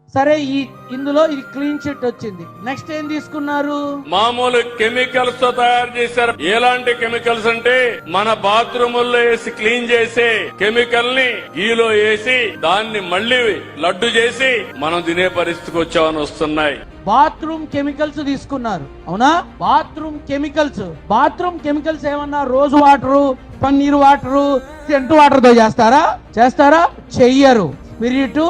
సరే, ఇందులో ఇది క్లీన్ చిట్ వచ్చింది. నెక్స్ట్ ఏం తీసుకున్నారు? మామూలు కెమికల్స్ తో తయారు చేశారు. ఎలాంటి కెమికల్స్ అంటే మన బాత్రూముల్లో వేసి క్లీన్ చేసే కెమికల్ ని గీలో వేసి దాన్ని మళ్లీ లడ్డు చేసి మనం తినే పరిస్థితికి వచ్చామని వస్తున్నాయి. బాత్రూమ్ కెమికల్స్ తీసుకున్నారు, అవునా? బాత్రూమ్ కెమికల్స్ ఏమన్నా రోజు వాటరు, పన్నీర్ వాటరు, సెంటు వాటర్ తో చేస్తారా? చెయ్యరు. స్పిరిట్,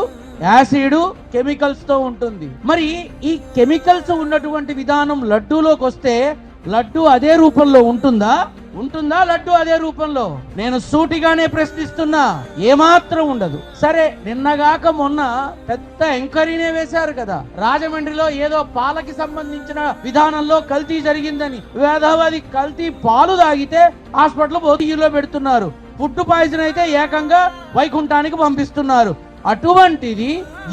యాసిడ్, కెమికల్స్ తో ఉంటుంది. మరి ఈ కెమికల్స్ ఉన్నటువంటి విధానం లడ్డూలోకి వస్తే లడ్డు అదే రూపంలో ఉంటుందా? లడ్డు అదే రూపంలో? నేను సూటిగానే ప్రశ్నిస్తున్నా, ఏమాత్రం ఉండదు. సరే, నిన్నగాక మొన్న పెద్ద ఎంక్వైరీనే వేశారు కదా, రాజమండ్రిలో ఏదో పాలకి సంబంధించిన విధానంలో కల్తీ జరిగిందని. వేదవాది కల్తీ పాలు తాగితే హాస్పిటల్ బోధిలో పెడుతున్నారు, ఫుడ్ పాయిజన్ అయితే ఏకంగా వైకుంఠానికి పంపిస్తున్నారు. అటువంటిది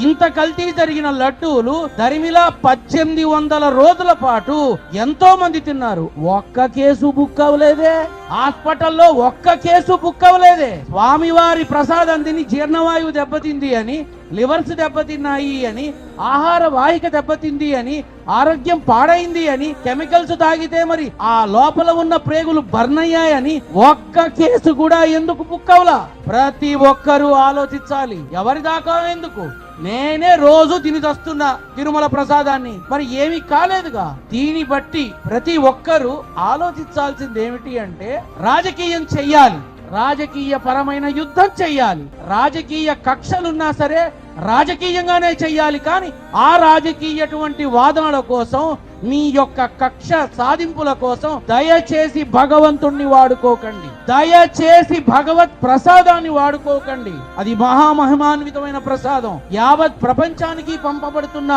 ఇంత కల్తీ జరిగిన లడ్డూలు దరిమిలా 1800 రోజుల పాటు ఎంతో మంది తిన్నారు. ఒక్క కేసు బుక్ అవ్వలేదే, హాస్పిటల్లో ఒక్క కేసు బుక్ అవ్వలేదే. స్వామివారి ప్రసాదం తిని జీర్ణవాయువు దెబ్బతింది అని, లివర్స్ దెబ్బతిన్నాయి అని, ఆహార వాహిక దెబ్బతింది అని, ఆరోగ్యం పాడైంది అని, కెమికల్స్ తాగితే మరి ఆ లోపల ఉన్న ప్రేగులు బర్న్ అయ్యాయని ఒక్క కేసు కూడా ఎందుకు బుక్ అవ్వలా? ప్రతి ఒక్కరూ ఆలోచించాలి. ఎవరి దాకా ఎందుకు? నేనే రోజు తిని వస్తున్నా తిరుమల ప్రసాదాన్ని, మరి ఏమీ కాలేదుగా. దీన్ని బట్టి ప్రతి ఒక్కరూ ఆలోచించాల్సింది ఏమిటి అంటే, రాజకీయం చెయ్యాలి, రాజకీయ పరమైన యుద్ధం చెయ్యాలి. రాజకీయ కక్షలున్నా సరే రాజకీయంగానే చెయ్యాలి. కానీ ఆ రాజకీయటువంటి వాదనల కోసం, మీ యొక్క కక్ష సాధింపుల కోసం దయచేసి భగవంతుణ్ణి వాడుకోకండి, దయచేసి భగవత్ ప్రసాదాన్ని వాడుకోకండి. అది మహామహిమాన్వితమైన ప్రసాదం. యావత్ ప్రపంచానికి పంపబడుతున్న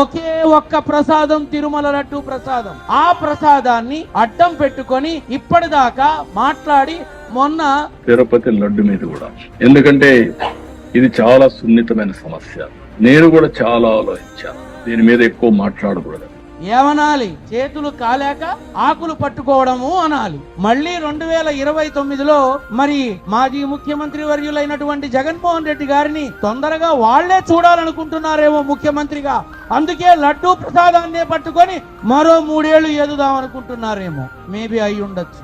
ఒకే ఒక్క ప్రసాదం తిరుమల లడ్డు ప్రసాదం. ఆ ప్రసాదాన్ని అడ్డం పెట్టుకొని ఇప్పటిదాకా మాట్లాడి మొన్న తిరుపతి లడ్డు మీద కూడా, ఎందుకంటే ఇది చాలా సున్నితమైన సమస్య, నేను కూడా చాలా ఆలోచించాను, దీని మీద ఎక్కువ మాట్లాడకూడదు. ఏమనాలి? చేతులు కాలేక ఆకులు పట్టుకోవడము అనాలి. మళ్ళీ 2029లో మరి మాజీ ముఖ్యమంత్రి వర్యులైనటువంటి జగన్మోహన్ రెడ్డి గారిని తొందరగా వాళ్లే చూడాలనుకుంటున్నారేమో ముఖ్యమంత్రిగా. అందుకే లడ్డూ ప్రసాదాన్నే పట్టుకొని మరో 3 ఏళ్లు ఎదుదాం అనుకుంటున్నారేమో. మేబీ అయి ఉండొచ్చు.